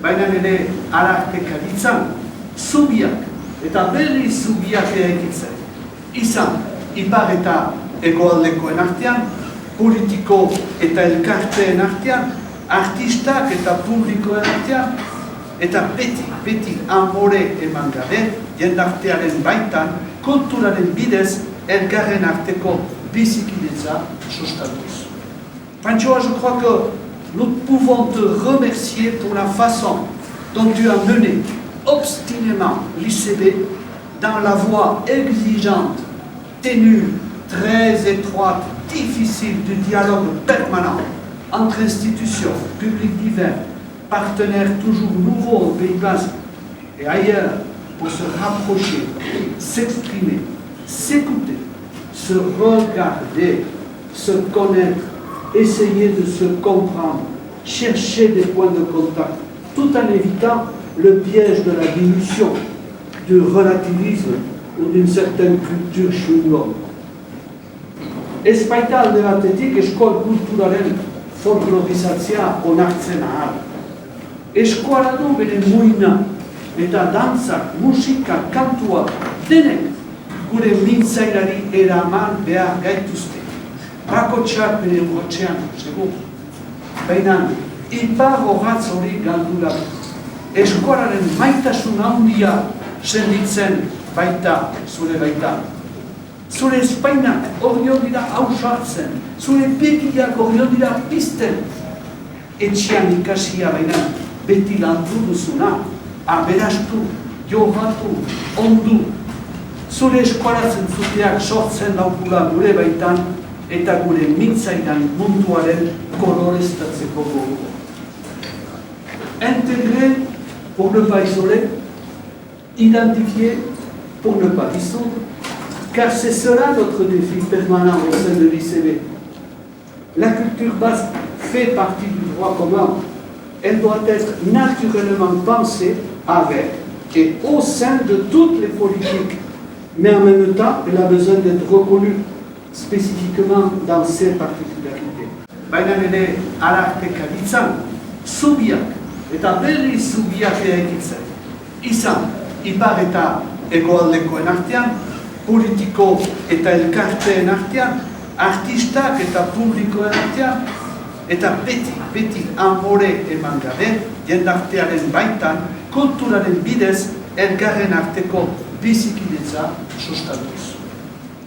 baina ere arartekaritzan zubiak eta berri zubiak eraikitzen. Izan, ipar eta hegoaldekoen artean, politiko eta elkarteen artean, artistak eta publikoen artean, eta beti amore eman gabe, jendartearen baitan, kulturaren bidez, elkarren arteko bizikidetza sustatuz. Panchoa, je crois que nous pouvons te remercier pour la façon dont tu as mené obstinément l'ICB dans la voie exigeante, ténue, très étroite, difficile du dialogue permanent entre institutions, publics divers, partenaires toujours nouveaux au Pays Basque et ailleurs pour se rapprocher, s'exprimer, s'écouter, se regarder, se connaître, essayer de se comprendre, chercher des points de contact, tout en évitant le piège de la dilution, du relativisme ou d'une certaine culture chewing-gum. Ez baita alde batetik eskol kulturaren folklorizatzea onartzen ahal. Eskola du bere muina eta dantzak, musika, kantua, denek gure mintzailari eraman behar gaituzte. Bakotxak bere urratxean, segur. Baina, ipar horatz hori galdura. Eskolaren maitasun handia senditzen baita, zure baita. Zure espainak orion dira hausartzen, zure begiak orion dira pizten. Etxean ikasia baina, beti landu duzuna, aberastu, johatu, ondu. Zure eskolatzen zuteak sortzen daukula gure baitan, eta gure mintzaidan munduaren koloreztatzeko gogo. Intégrer pour ne pas isoler, identifier pour ne pas dissoudre, car c'est cela notre défi permanent au sein de l'ICB. La culture basque fait partie du droit commun. Elle doit être naturellement pensée avec et au sein de toutes les politiques, mais en même temps, elle a besoin d'être reconnue spécifiquement dans ses particularités. Baina ere arartekaritzan zubiak eta berri zubiak eraikitzen. Izan, ipar eta hegoaldekoen artean, politiko eta elkarteen artean, artistak eta publikoen artean, eta beti amore eman gabe, jendartearen baitan, kulturaren bidez, elkarren arteko bizikidetza sustatuz.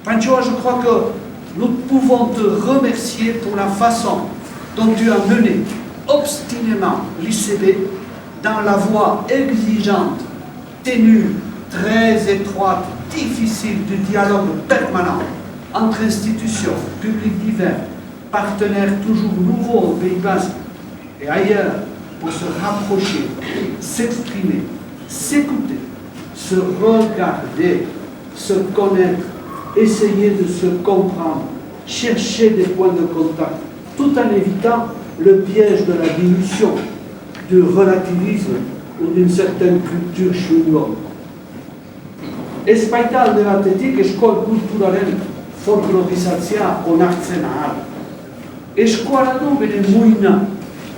Panchoa, je crois que nous pouvons te remercier pour la façon dont tu as mené obstinément l'ICB dans la voie exigeante, ténue, très étroite, difficile du dialogue permanent entre institutions, publics divers, partenaires toujours nouveaux au Pays Basque et ailleurs pour se rapprocher, s'exprimer, s'écouter, se regarder, se connaître, essayer de se comprendre, chercher des points de contact, tout en évitant le piège de la dilution, du relativisme ou d'une certaine culture chewing-gum. Ez baita alde batetik eskol kulturaren folklorizatzea onartzen ahal. Eskola du bere muina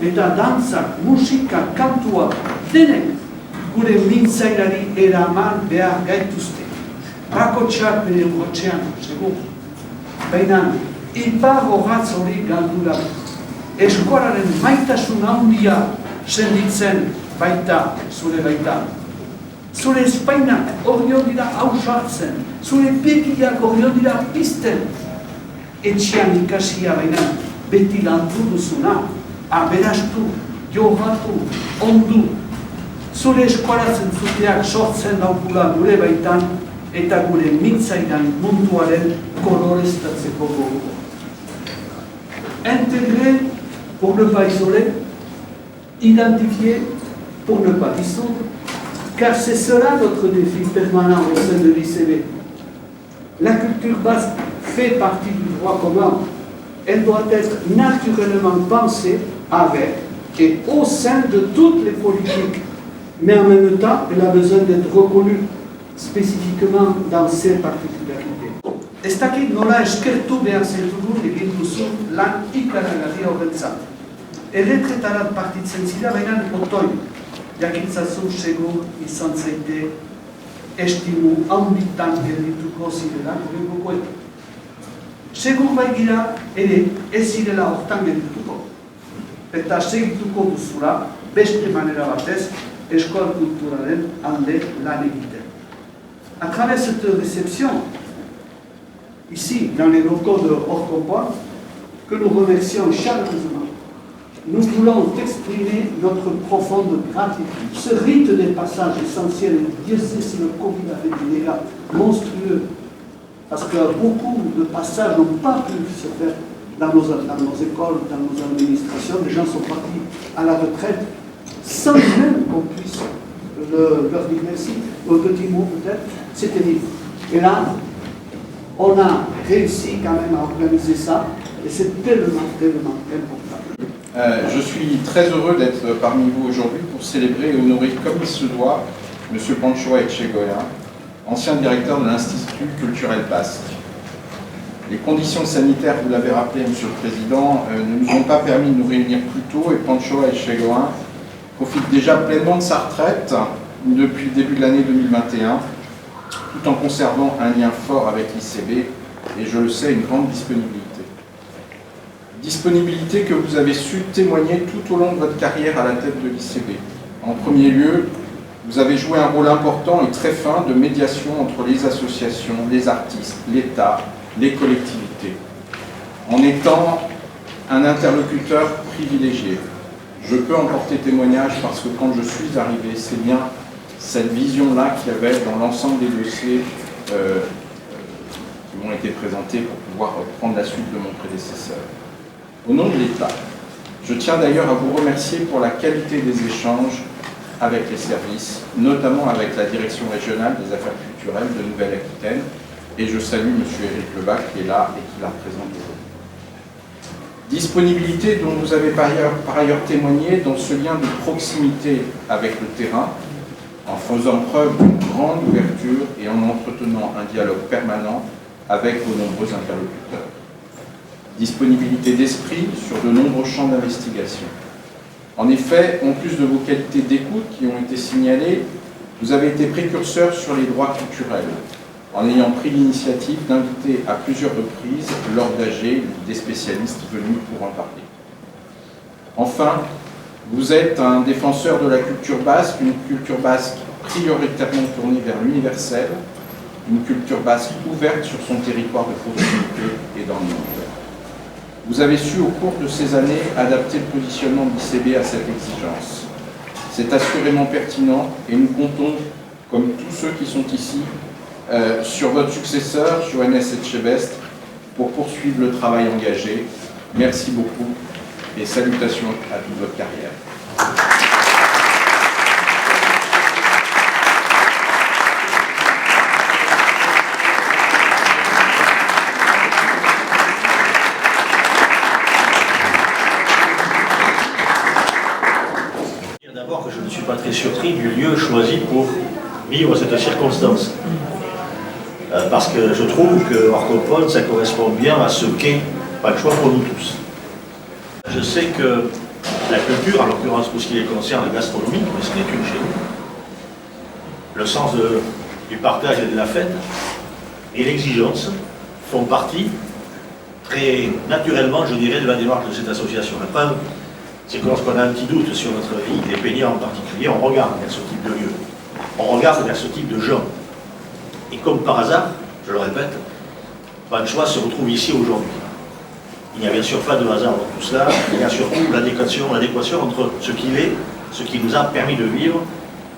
eta dantzak, musika, kantua, denek gure mintzailari eraman behar gaituzte. Bakotxak bere urratxean, segur. Baina, ipar horatz hori galdura. Eskolaren maitasun handia senditzen baita, zure baita. Zure espainak orion dira hausartzen, zure begiak orion dira pizten. Etxean ikasia baina, beti landu duzuna, aberastu, johatu, ondu. Zure eskolatzen zuteak sortzen daukula gure baitan, eta gure mintzaidan munduaren koloreztatzeko gogo. Intégrer pour ne pas isoler, identifier pour ne pas dissoudre, car c'est cela notre défi permanent au sein de l'ICB. La culture basque fait partie du droit commun. Elle doit être naturellement pensée avec et au sein de toutes les politiques, mais en même temps, elle a besoin d'être reconnue spécifiquement dans ses particularités. Ez dakit nola eskertu behar zaitugun egin duzun lan ikaragarria horrentzat. Erretretarat partitzen zira bainan otoi, jakintzazu segur izan zaite estimu handitan geldituko zirela gure gogoetan. Segur baigira ere ez zirela hortan geldituko. Eta segituko duzula beste manera batez eskol kulturaren alde lan egiten. À travers cette réception, ici, dans les locaux de Orcopois, que nous remercions chaleureusement, nous voulons exprimer notre profonde gratitude. Ce rite des passages essentiels, Dieu sait si le Covid a fait des dégâts monstrueux, parce que beaucoup de passages n'ont pas pu se faire dans nos écoles, dans nos administrations. Les gens sont partis à la retraite sans même qu'on puisse leur dire merci. Un petit mot peut-être, c'est terrible. Et là, on a réussi quand même à organiser ça, et c'est tellement, tellement important. Je suis très heureux d'être parmi vous aujourd'hui pour célébrer et honorer comme il se doit M. Panchoa Etxegoia, ancien directeur de l'Institut culturel basque. Les conditions sanitaires, vous l'avez rappelé, M. le Président, ne nous ont pas permis de nous réunir plus tôt, et Panchoa Etxegoia profite déjà pleinement de sa retraite depuis le début de l'année 2021, tout en conservant un lien fort avec l'ICB et, je le sais, une grande disponibilité. Disponibilité que vous avez su témoigner tout au long de votre carrière à la tête de l'ICB. En premier lieu, vous avez joué un rôle important et très fin de médiation entre les associations, les artistes, l'État, les collectivités, en étant un interlocuteur privilégié. Je peux en porter témoignage parce que quand je suis arrivé, c'est bien cette vision-là qu'il y avait dans l'ensemble des dossiers qui m'ont été présentés pour pouvoir prendre la suite de mon prédécesseur. Au nom de l'État, je tiens d'ailleurs à vous remercier pour la qualité des échanges avec les services, notamment avec la Direction régionale des affaires culturelles de Nouvelle-Aquitaine, et je salue M. Éric Lebac qui est là et qui la représente aujourd'hui. Disponibilité dont vous avez par ailleurs témoigné dans ce lien de proximité avec le terrain, en faisant preuve d'une grande ouverture et en entretenant un dialogue permanent avec vos nombreux interlocuteurs. Disponibilité d'esprit sur de nombreux champs d'investigation. En effet, en plus de vos qualités d'écoute qui ont été signalées, vous avez été précurseur sur les droits culturels, en ayant pris l'initiative d'inviter à plusieurs reprises l'ordre d'AG des spécialistes venus pour en parler. Enfin, vous êtes un défenseur de la culture basque, une culture basque prioritairement tournée vers l'universel, une culture basque ouverte sur son territoire de proximité et dans le monde. Vous avez su, au cours de ces années, adapter le positionnement de l'ICB à cette exigence. C'est assurément pertinent et nous comptons, comme tous ceux qui sont ici, sur votre successeur, Johannes Etchebest, pour poursuivre le travail engagé. Merci beaucoup et salutations à toute votre carrière. D'abord que je ne suis pas très surpris du lieu choisi pour vivre cette circonstance. Parce que je trouve que Orcopole, ça correspond bien à ce qu'est Panchoa pour nous tous. Je sais que la culture, en l'occurrence pour ce qui concerne la gastronomie, mais ce n'est qu'une chez nous, le sens du partage et de la fête et l'exigence font partie très naturellement, je dirais, de la démarche de cette association. La preuve, c'est que lorsqu'on a un petit doute sur notre vie, les peignants en particulier, on regarde vers ce type de lieu, on regarde vers ce type de gens. Et comme par hasard, je le répète, Panchoa se retrouve ici aujourd'hui. Il n'y a bien sûr pas de hasard dans tout cela, il y a surtout l'adéquation entre ce qu'il est, ce qui nous a permis de vivre,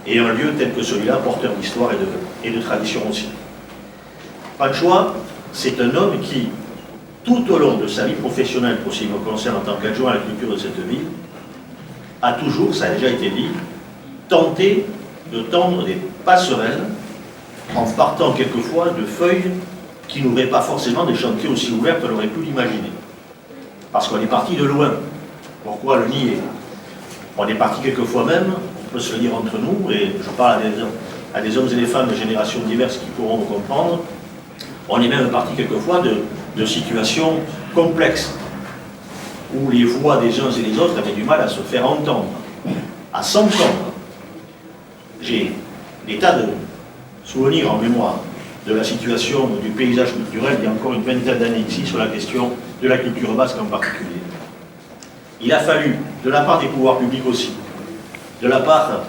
et un lieu tel que celui-là, porteur d'histoire et de tradition aussi. Panchoa, c'est un homme qui, tout au long de sa vie professionnelle, pour ce qui me concerne en tant qu'adjoint à la culture de cette ville, a toujours, ça a déjà été dit, tenté de tendre des passerelles en partant quelquefois de feuilles qui n'ouvraient pas forcément des chantiers aussi ouverts qu'on aurait pu l'imaginer. Parce qu'on est parti de loin. Pourquoi le nier? On est parti quelquefois même, on peut se le dire entre nous, et je parle à des hommes et des femmes de générations diverses qui pourront me comprendre, on est même parti quelquefois de situations complexes, où les voix des uns et des autres avaient du mal à se faire entendre, à s'entendre. j'ai des tas de souvenirs en mémoire de la situation du paysage culturel il y a encore une vingtaine d'années ici sur la question de la culture basque en particulier. Il a fallu, de la part des pouvoirs publics aussi, de la part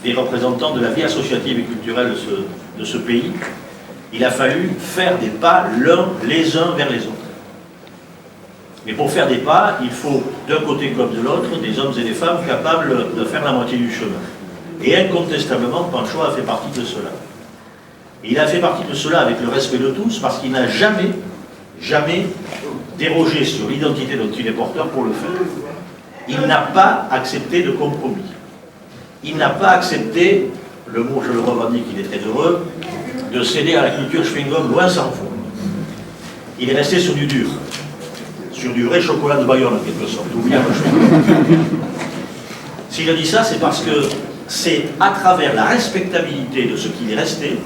des représentants de la vie associative et culturelle de ce pays, il a fallu faire des pas les uns vers les autres. Mais pour faire des pas, il faut, d'un côté comme de l'autre, des hommes et des femmes capables de faire la moitié du chemin. Et incontestablement, Pancho a fait partie de cela. Et il a fait partie de cela avec le respect de tous, parce qu'il n'a jamais dérogé sur l'identité dont il est porteur pour le faire. Il n'a pas accepté de compromis. Il n'a pas accepté, le mot je le revendique, il est très heureux, de céder à la culture chewing-gum, loin s'en faut. Il est resté sur du dur, sur du vrai chocolat de Bayonne en quelque sorte, ou bien le chewing-gum. Si je dis ça, c'est parce que c'est à travers la respectabilité de ce qu'il est resté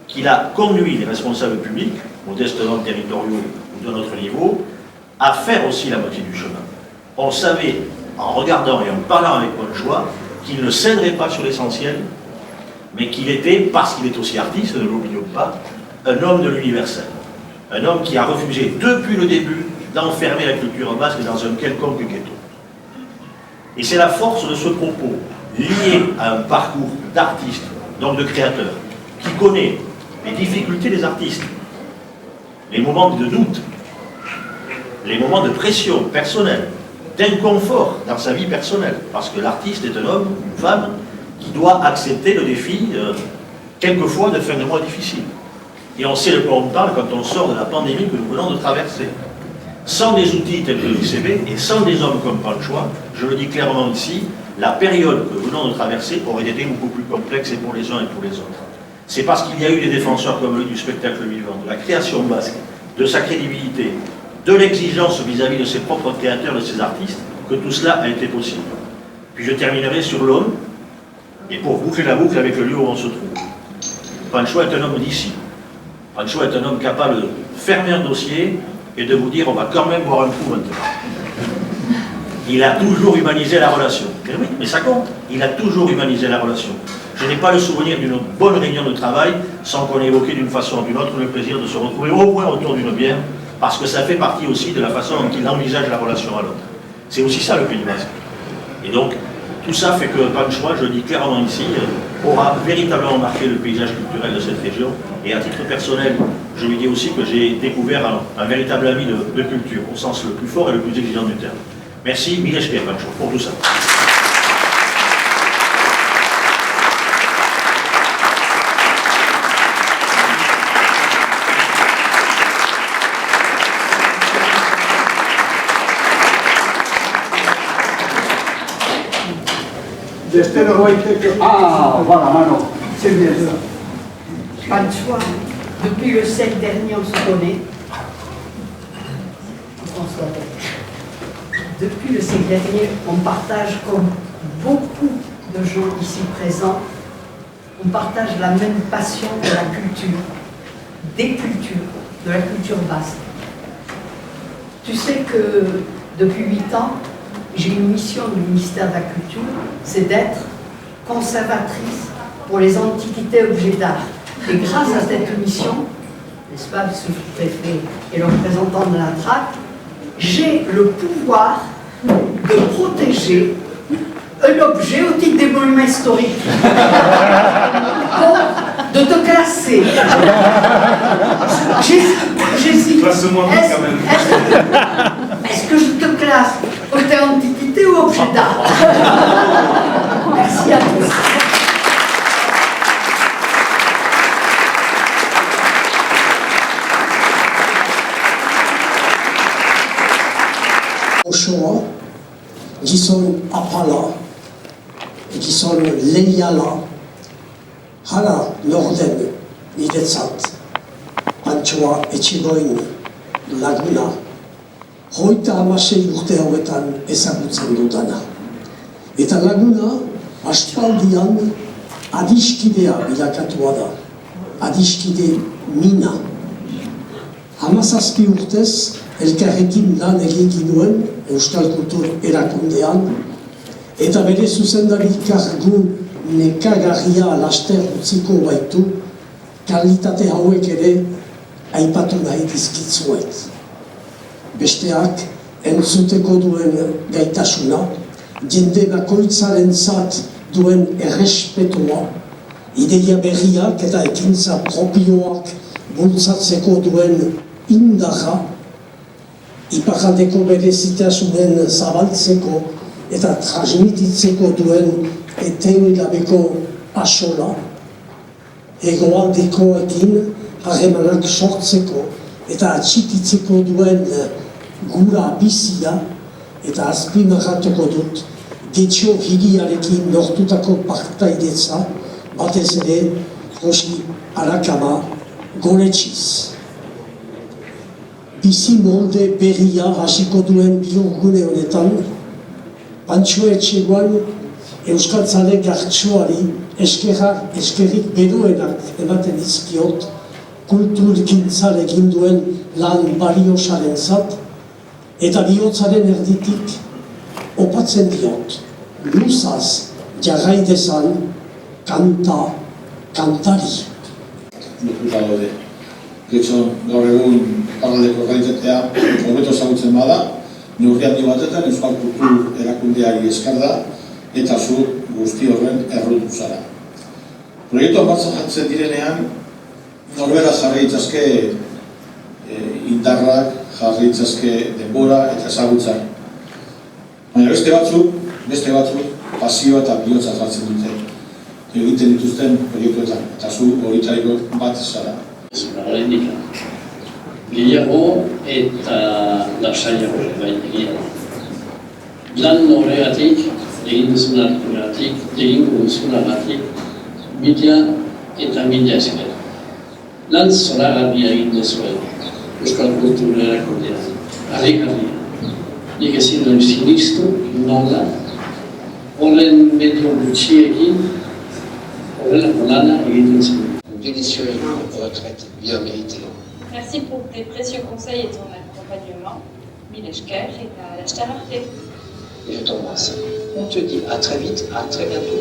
qu'il a conduit les responsables publics, modestement territoriaux ou de notre niveau, à faire aussi la moitié du chemin. On savait, en regardant et en parlant avec Pancho, qu'il ne céderait pas sur l'essentiel, mais qu'il était, parce qu'il est aussi artiste, ne l'oublions pas, un homme de l'universel. Un homme qui a refusé depuis le début d'enfermer la culture basque dans un quelconque ghetto. Et c'est la force de ce propos, lié à un parcours d'artiste, donc de créateur, qui connaît les difficultés des artistes, les moments de doute, les moments de pression personnelle, d'inconfort dans sa vie personnelle, parce que l'artiste est un homme, une femme, qui doit accepter le défi, quelquefois, de fin de mois difficiles. Et on sait de quoi on parle quand on sort de la pandémie que nous venons de traverser. Sans des outils tels que l'ICB et sans des hommes comme Pancho, je le dis clairement ici, la période que nous venons de traverser aurait été beaucoup plus complexe et pour les uns et pour les autres. C'est parce qu'il y a eu des défenseurs comme lui du spectacle vivant, de la création basque, de sa crédibilité, de l'exigence vis-à-vis de ses propres créateurs, de ses artistes, que tout cela a été possible. Puis je terminerai sur l'homme, et pour boucler la boucle avec le lieu où on se trouve. Pancho est un homme d'ici. Pancho est un homme capable de fermer un dossier et de vous dire on va quand même boire un coup maintenant. Il a toujours humanisé la relation. Et oui, mais ça compte. Il a toujours humanisé la relation. Je n'ai pas le souvenir d'une bonne réunion de travail sans qu'on ait évoqué d'une façon ou d'une autre le plaisir de se retrouver au moins autour d'une bière, parce que ça fait partie aussi de la façon dont il envisage la relation à l'autre. C'est aussi ça le Pays basque. Et donc, tout ça fait que Pancho, je le dis clairement ici, aura véritablement marqué le paysage culturel de cette région. Et à titre personnel, je lui dis aussi que j'ai découvert un véritable ami de culture, au sens le plus fort et le plus exigeant du terme. Merci, mille esker, Pancho, pour tout ça. Ah, voilà, Manon, c'est bien ça. Pancho, depuis le siècle dernier, on se connaît. Depuis le siècle dernier, on partage, comme beaucoup de gens ici présents, on partage la même passion de la culture, des cultures, de la culture basque. Tu sais que depuis 8 ans, j'ai une mission du ministère de la Culture, c'est d'être conservatrice pour les antiquités objets d'art. Et grâce à cette mission, n'est-ce pas, le sous-préfet et le représentant de la TRAC, j'ai le pouvoir de protéger un objet au titre des monuments historiques. Donc, de te classer. J'hésite. Classe-moi quand même. Est-ce que je te classe côté antiquité ou objet d'art? Merci à tous. Pancho, gizoen apala, gizon leiala, hala norden niretzat, Panchoa etxigoin laguna, hogeita hamasei urte hauetan ezagutzen dudana. Eta laguna, aspaldian adiskidea bilakatua da, adiskide mina. 17 urtez, elkarrekin lan egin ginuen Euskal Kultur erakundean, eta bere zuzendari kargu nekagarria laster utziko baitu, kalitate hauek ere aipatu nahi dizkitzuet. Besteak, entzuteko duen gaitasuna, jende bakoitzarentzat duen errespetua, ideia berriak eta ekintza propioak bultzatzeko duen indarra, iparraldeko berezitasunen zabaltzeko eta transmititzeko duen etengabeko asola, hegoaldekoekin harremanak sortzeko eta atxikitzeko duen gura bizia, eta azpimarratuko dut Getxo hiriarekin lortutako partaidetza, batez ere Josi Arakama goretxiz. Bizi molde berria hasiko duen bihurgune honetan, Pantxo Etxeguan Euskaltzale gartxoari eskerrik beroenak ematen izkiot, kulturgintzar egin duen lan bariosaren zat, eta bihotzaren erditik opatzen diot, luzaz jarrai dezan kantari. Lotuta daude. Getxo gaur egun parraldeko realitatea hobeto ezagutzen bada, neurri handi batetan euskal kultur erakundeari esker da, eta zu guzti horren errutu zara. Proiektuan martxan jartzen direnean, norbera jarri itzazke indarrak, jarri itzazke denbora eta ezagutza. Baina beste batzuk pasioa eta bihotza jartzen dute egiten dituzten proiektuetan, eta zu horitariko bat zara. Horrendik, gehiago eta lasaiago bai egia. Lan horregatik, egin duzunagatik, mila eta mila esker. Lan zoragarria egin duzuen euskal kultura erakundean, harrigarria. Nik ezin duen sinistu, nola, horren metro gutxiekin, horrelako lana egiten zen. Délicieux retraite bien méritée. Merci pour tes précieux conseils et ton accompagnement. Mileshker et à l'Ashtar Arte. Et je t'embrasse. On te dit à très vite, à très bientôt.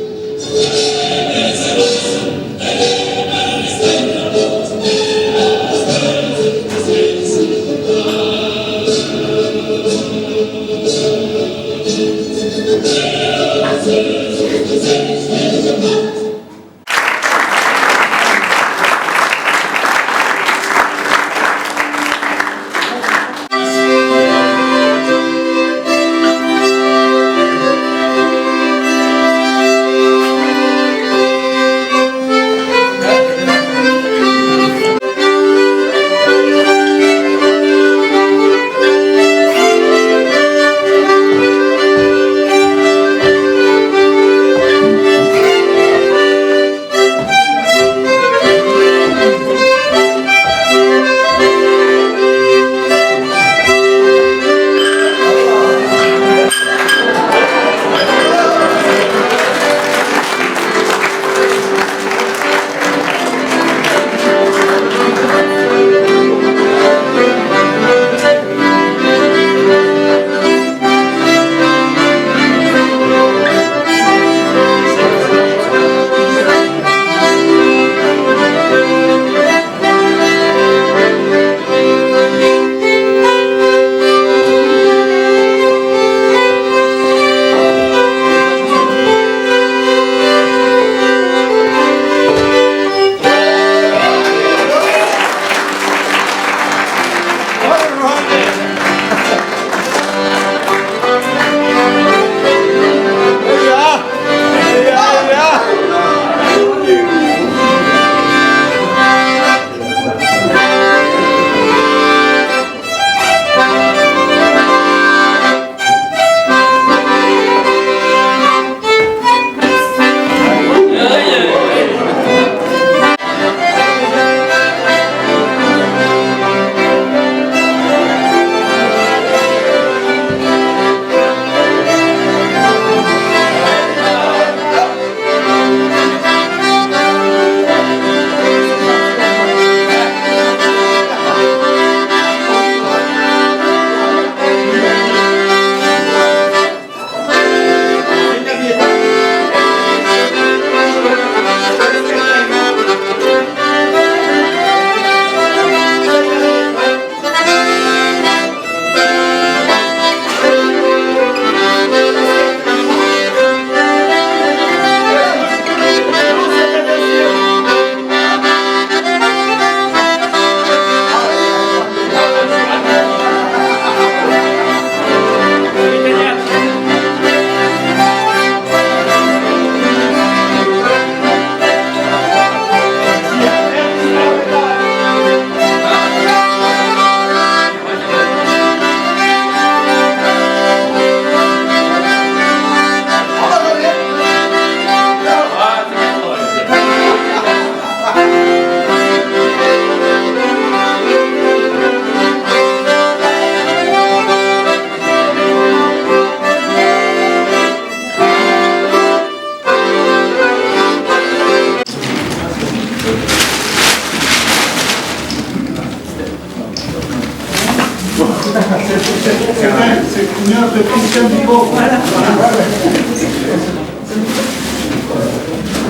Une heure de combien de niveau. Voilà.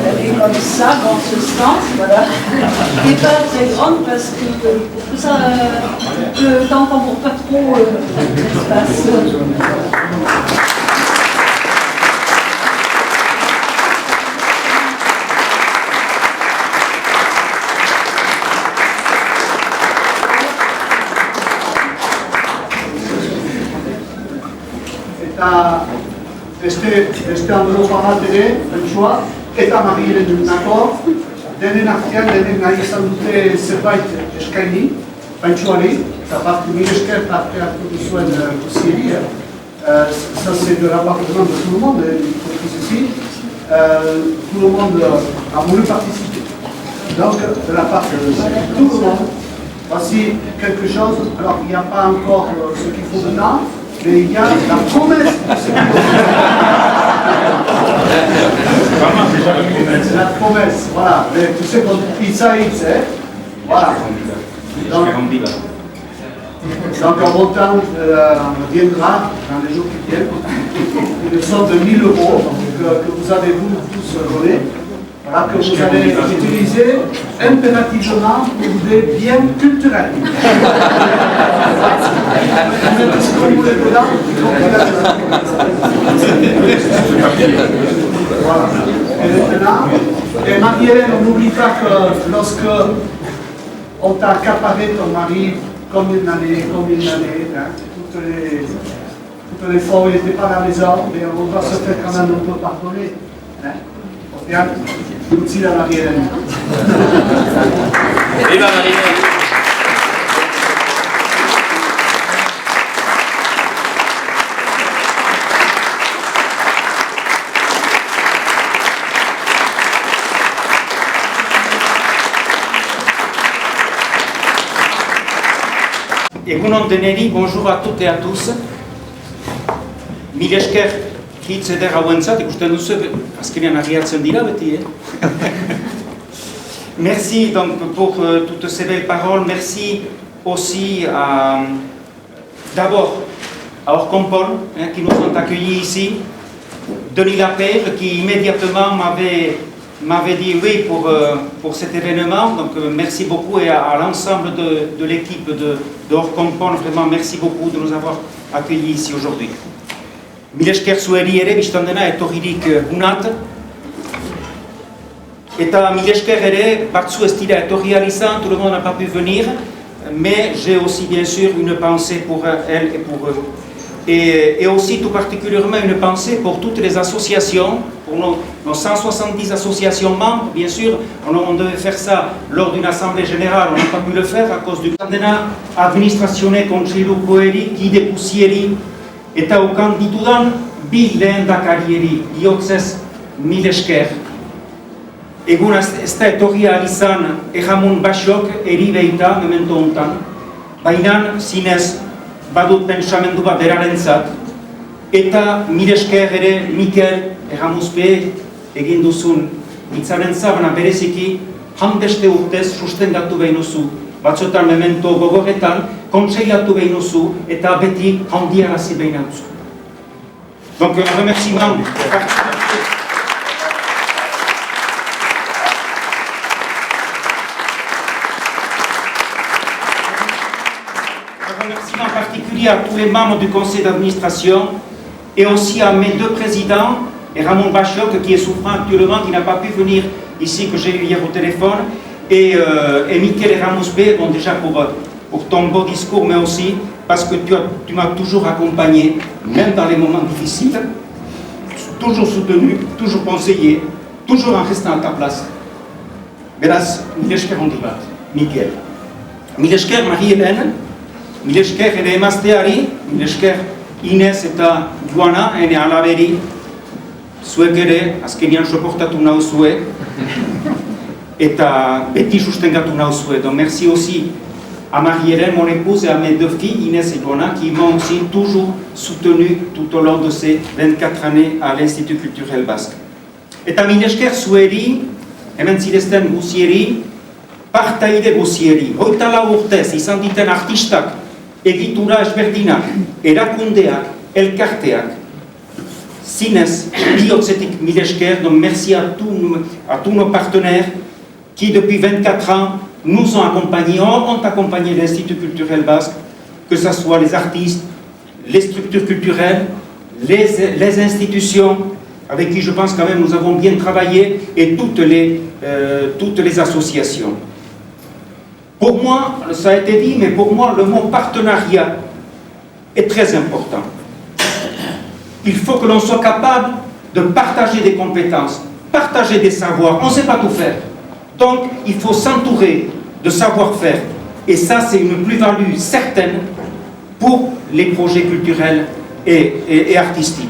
Elle est comme ça, dans ce sens, voilà. Elle n'est pas très grande parce que ça, le temps n'embourre pas trop l'espace. Beste Europa bat ere, pentsua, eta Mariaren nako, denen artean, denen nahi izan dute zerbait eskaini, pentsuari, eta bat mire esker parte hartu duzuen guzieri, ça c'est de l'appartement de tout le monde, ici, tout le monde a voulu participer. Donc, de la part de tout le monde, voici quelque chose, alors il n'y a pas encore ce qu'il faut dedans, mais il y a la promesse de ce qu'il faut. La promesse, voilà. Mais tu sais, comme pizza, voilà. Donc, en bon temps, on viendra dans les jours qui viennent, une somme de 1 000 € que vous avez vous tous donné, voilà, que vous allez utiliser impérativement pour des biens culturels. Vous mettez ce que vous voulez dedans, voilà. Et maintenant, et Marie-Hélène, on n'oublie pas que lorsque on t'a accaparé ton mari comme une année, hein, toutes les fois où il n'était pas à la maison, mais on va se faire quand même un peu pardonner. Hein. Bien, merci à Marie-Hélène. Viva Marie-Hélène. Egunon deneri, bonjour à toutes et à tous. Mil esker hitz eder hauentzat, ikusten duzu, azkenean agiatzen dira beti, Merci donc pour toutes ces belles paroles. Merci aussi d'abord à Orcompol, qui nous ont accueillis ici. Denis Lapère, qui immédiatement m'avait dit oui pour cet événement. Donc merci beaucoup et à l'ensemble de l'équipe de Orcompol, vraiment merci beaucoup de nous avoir accueillis ici aujourd'hui. Mil esker zueri ere, biztan dena etorririk gunat. Eta mil esker ere, batzu ez dira etorri izan, tout le monde n'a pas pu venir, mais j'ai aussi bien sûr une pensée pour elle et pour eux. Et aussi tout particulièrement une pensée pour toutes les associations, pour nos 170 associations membres, bien sûr, on devait faire ça lors d'une assemblée générale, on n'a pas pu le faire à cause du dena administratione kontseilukoeri, kide guzieri, eta ukan ditudan bi lehendakarieri, bihotzez mil esker. Egun ez da etorria izan Erramon Basiok eri behita memento hontan, baina zinez badut pentsamendu bat berarentzat, eta mil esker ere Mikel Erramuzpe egin duzun hitzaren zabana bereziki hanbeste urtez sustengatu behinuzu, batzotan memento gogoretan kontseilatu behinuzu eta beti handiarazi behinuzu. Donc un remerciement particulier à tous les membres du conseil d'administration et aussi à mes deux présidents, et Ramon Basiok qui est souffrant actuellement, qui n'a pas pu venir ici, que j'ai eu hier au téléphone, et Mikel Erramuzpe, bon déjà pour ton beau discours, mais aussi parce que tu m'as toujours accompagné, même dans les moments difficiles, toujours soutenu, toujours conseillé, toujours en restant à ta place. Beraz, mil esker handi bat, Mikel. Mil esker Marie-Hélène, mil esker ere emazteari, mil esker Inez eta Joana, ene alaberi, zuek ere, azkenian soportatu nauzue, eta beti sustengatu nauzue. Donc merci aussi à Marie-Hélène, mon épouse, et à mes deux filles, Inès et Joana, qui m'ont aussi toujours soutenu tout au long de ces 24 années à l'Institut culturel basque. Eta mil esker zueri, hemen zirezten guzieri, partaide guzieri, 24 urtez izan diten artistak, egitura ezberdinak, erakundeak, elkarteak, Zinez, bihotzetik mil esker, donc merci à tous nos partenaires qui depuis 24 ans nous ont accompagnés, ont accompagné l'Institut culturel basque, que ce soit les artistes, les structures culturelles, les institutions, avec qui je pense quand même nous avons bien travaillé, et toutes les associations. Pour moi, ça a été dit, mais pour moi, le mot partenariat est très important. Il faut que l'on soit capable de partager des compétences, partager des savoirs. On ne sait pas tout faire. Donc, il faut s'entourer de savoir-faire. Et ça, c'est une plus-value certaine pour les projets culturels et artistiques.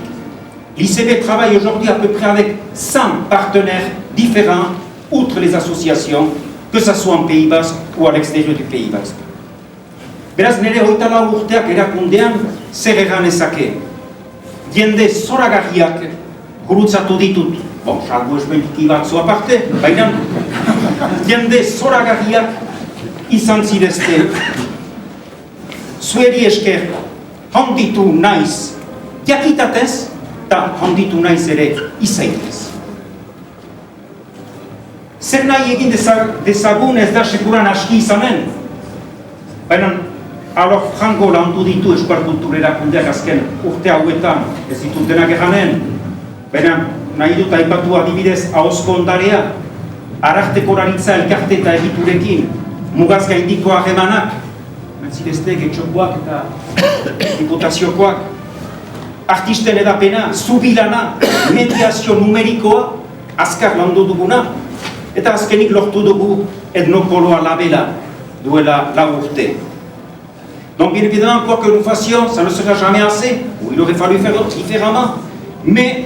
L'ICB travaille aujourd'hui à peu près avec 100 partenaires différents, outre les associations, que ce soit en Pays Basque ou à l'extérieur du Pays Basque. Beraz, nire hogeita lau urteak erakundean zer egan ezake. Jende zoragarriak gurutzatu ditut. Bon, salbu esmentiki batzu aparte, baina jende zoragarriak izan zirezte. Zueri esker, handitu naiz jakitatez, eta handitu naiz ere izaitez. Zer nahi egin dezagun ez da sekuran aski izanen. Baina, alor frango landu ditu Euskal Kultur Erakundeak azken urte hauetan, ez ditutenak eganen. Baina, nahi dut aipatu adibidez ahozko ondarea, arartekoraritza elkarte eta egiturekin, mugaz gaindiko harremanak, mentzirezte getxokoak eta diputaziokoak, artisten edapena, zubilana, mediazio numerikoa, azkar landu duguna, eta azkenik lortu dugu etnopoloa labela duela la urte. Donc bien évidemment, quoi que nous fassions, ça ne sera jamais assez, ou il aurait fallu faire différemment, mais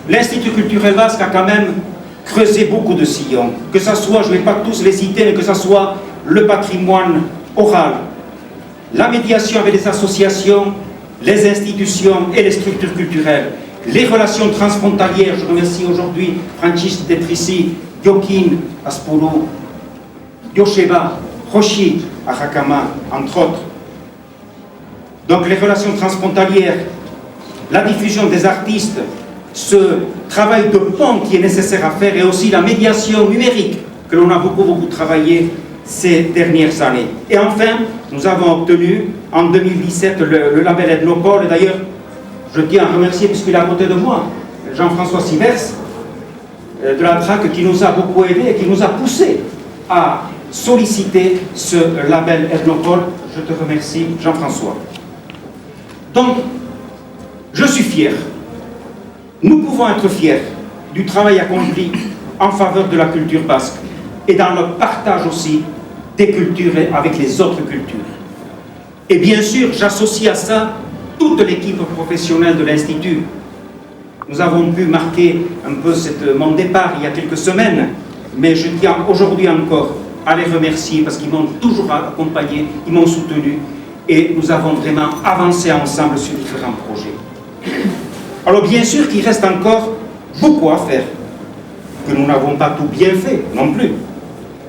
l'Institut culturel basque a quand même creusé beaucoup de sillons, que ce soit, je ne vais pas tous les citer, mais que ce soit le patrimoine oral, la médiation avec les associations, les institutions et les structures culturelles, les relations transfrontalières. Je remercie aujourd'hui Francis d'être ici, Joaquin Aspuru, Yosheba, Roshi, Arakama, entre autres. Donc les relations transfrontalières, la diffusion des artistes, ce travail de pont qui est nécessaire à faire, et aussi la médiation numérique que l'on a beaucoup travaillé ces dernières années. Et enfin, nous avons obtenu en 2017 le label Ethnopole, et d'ailleurs je tiens à remercier, puisqu'il est à côté de moi, Jean-François Sivers de la DRAC, qui nous a beaucoup aidés et qui nous a poussés à solliciter ce label Ethnopole. Je te remercie, Jean-François. Donc, je suis fier, nous pouvons être fiers du travail accompli en faveur de la culture basque et dans le partage aussi des cultures avec les autres cultures. Et bien sûr, j'associe à ça toute l'équipe professionnelle de l'Institut. Nous avons pu marquer un peu mon départ il y a quelques semaines, mais je tiens aujourd'hui encore à les remercier parce qu'ils m'ont toujours accompagné, ils m'ont soutenu et nous avons vraiment avancé ensemble sur différents projets. Alors bien sûr qu'il reste encore beaucoup à faire, que nous n'avons pas tout bien fait non plus.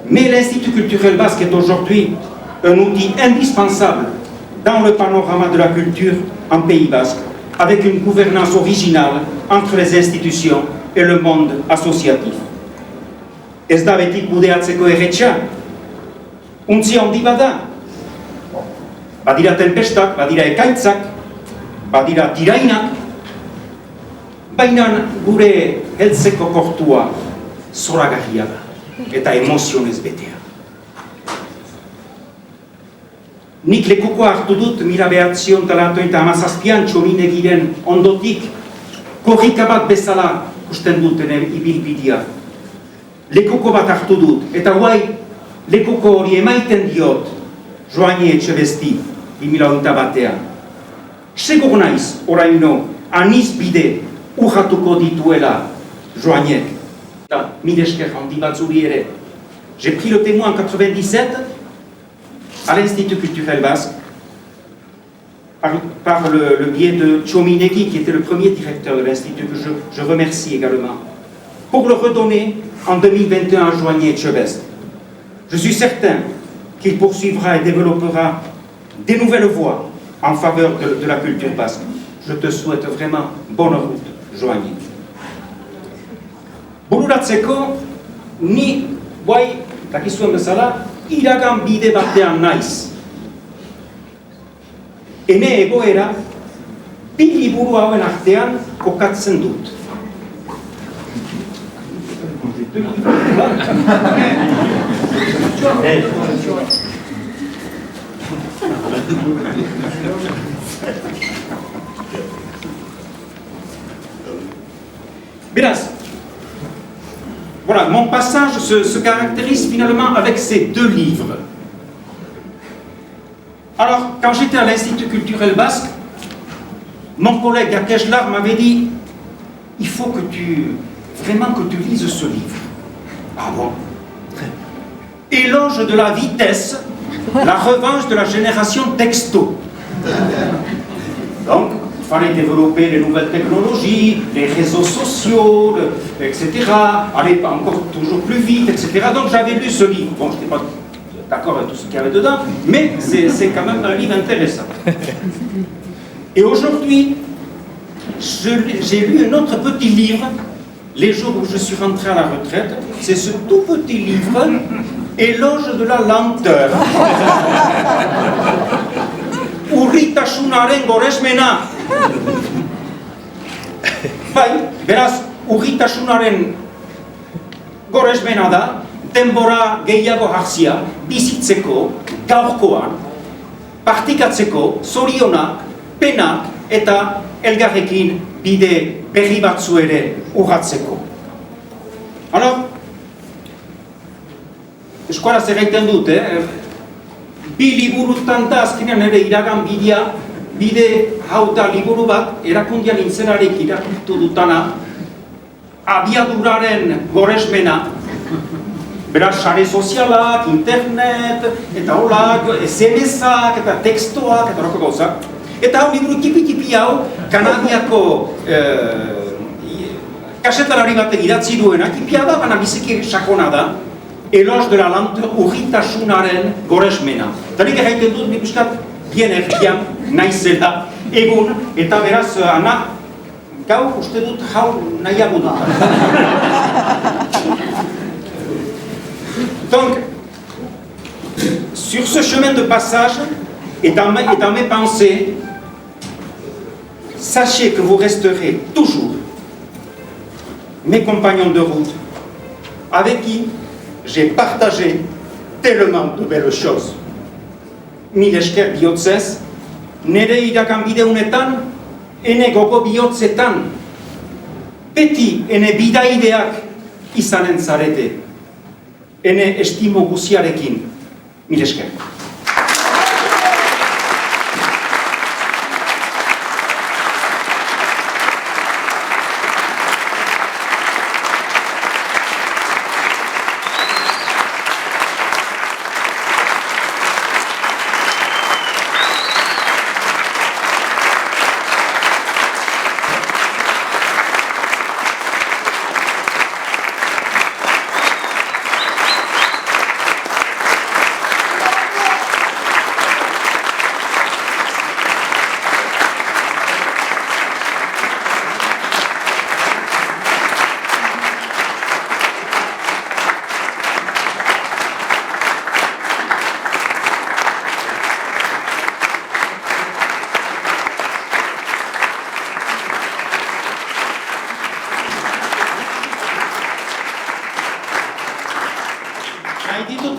Mais l'Institut culturel basque est aujourd'hui un outil indispensable dans le panorama de la culture en Pays basque, avec une gouvernance originale entre les institutions et le monde associatif. Ez da beti kudeatzeko erretxa, untzi handi bada. Badira tempestak, badira ekaitzak, badira tirainak, baina gure heltzeko kortua zoragarria da, eta emozionez betea. Nik lekukoa hartu dut, 1997an Txominegiren ondotik, korrika bat bezala usten duten ibilbidea. Lekuko bat hartu dut, eta guai lekuko hori emaiten diot Joani Etxebesti 2021. Segur naiz, oraino, aniz bide urratuko dituela Joaniek. Eta mil esker handi batzuri ere. J'ai pris le témoin en 97 à l'Institut culturel basque par le biais de Txominegi, qui était le premier directeur de l'Institut, que je remercie également, pour le redonner en 2021 à Joani Etxebest. Je suis certain qu'il poursuivra et développera des nouvelles voies en faveur de la culture basque. je te souhaite vraiment bonne route, Joanie. Bururatzeko, ni guai, dakizuen bezala, iragan bide batean naiz. Ene egoera, bi liburu hauen artean kokatzen dut. Beraz, voilà, mon passage se caractérise finalement avec ces deux livres. Alors, quand j'étais à l'Institut culturel basque, mon collègue Akeshlar m'avait dit « Il faut que vraiment que tu lises ce livre. » Ah bon? Éloge de la vitesse, la revanche de la génération texto. Donc, il fallait développer les nouvelles technologies, les réseaux sociaux, etc. Aller encore toujours plus vite, etc. Donc j'avais lu ce livre. Bon, je n'étais pas d'accord avec tout ce qu'il y avait dedans, mais c'est quand même un livre intéressant. Et aujourd'hui, j'ai lu un autre petit livre, les jours où je suis rentré à la retraite. C'est ce tout petit livre, Éloge de la lenteur. Urritasunaren goresmena. Bai, beraz, urritasunaren goresmena da, denbora gehiago hartzia, bizitzeko, gaurkoan, partikatzeko, zorionak, penak eta elgarrekin bide berri batzu ere urratzeko. Alors, eskuaraz egiten dut, bi liburutan da azkenean ere iragan bide hau da liburu bat, erakundian intzerarik irakurtu dutana, abiaduraren goresmena, beraz, sare sozialak, internet, eta holak, SMS-ak, eta tekstoak, eta horako gauzak. Eta hau liburu tipi hau, Kanadiako kasetalari batek idatzi duena, tipia da, baina biziki sakona da, Éloge de la lenteur, urritasunaren goresmena. Eta nik erraiten dut, nik uskat, bien erdian, naizela, egun, eta beraz, ana, gau uste dut hau nahiago dut. Donc, sur ce chemin de passage, et dans mes pensées, sachez que vous resterez toujours mes compagnons de route, avec qui j'ai partagé tellement de belles choses. Mil esker bihotzez, nire iragan bide honetan, ene gogo bihotzetan, beti ene bidaideak izanen zarete, ene estimo guziarekin. Mil esker.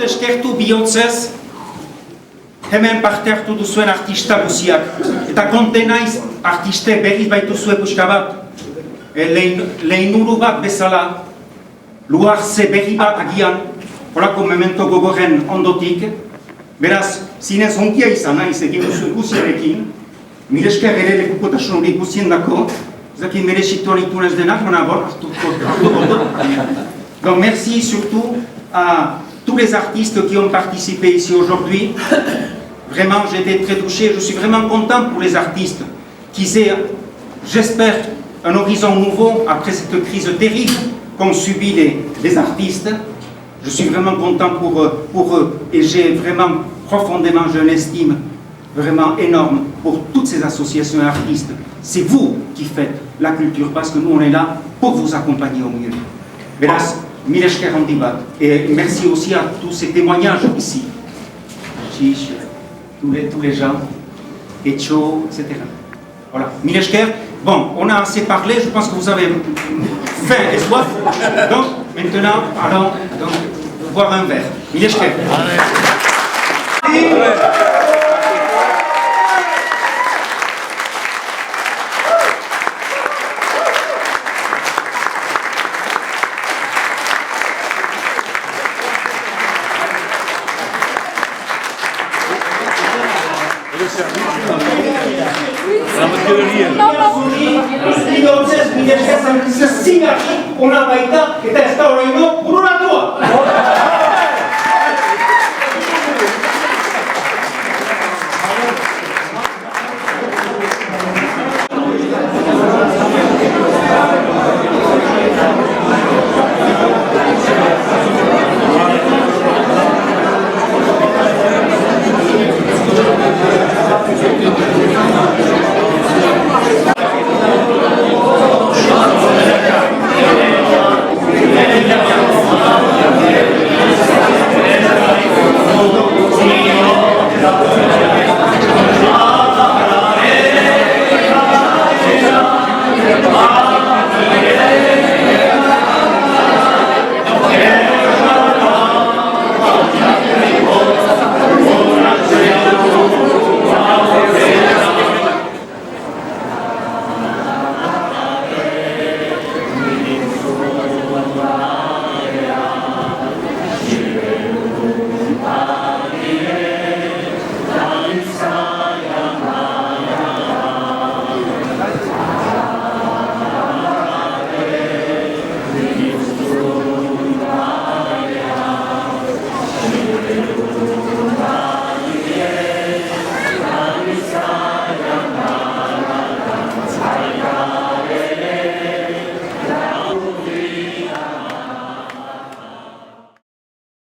Eskertu bihotzez, hemen parte hartu duzuen artista guziak. Eta konte naiz, artiste berriz baituzue puska bat, lehinuru bat bezala, luarze berri bat agian, horako memento gogorren ondotik. Beraz, zinez onkia izan naiz egin duzuen guziarekin, mil esker ere lekukotasun hori guzien dako, zaki merezitu anitunez denak, baina hartu gondo. Donc merci surtout à tous les artistes qui ont participé ici aujourd'hui. Vraiment, j'ai été très touché. Je suis vraiment content pour les artistes qu'ils aient, j'espère, un horizon nouveau après cette crise terrible qu'ont subi les artistes. Je suis vraiment content pour eux et j'ai vraiment profondément, je l'estime, vraiment énorme pour toutes ces associations et artistes. C'est vous qui faites la culture parce que nous, on est là pour vous accompagner au mieux. Beraz, mille esker handi bat. Et merci aussi à tous ces témoignages ici. Chiche, tous les gens, Echo, etc. Voilà, mille esker. Bon, on a assez parlé, je pense que vous avez faim et soif. Donc, maintenant, allons donc, boire un verre. Mille esker. Entonces, Mila Esker, una baita, que está esta hora y no,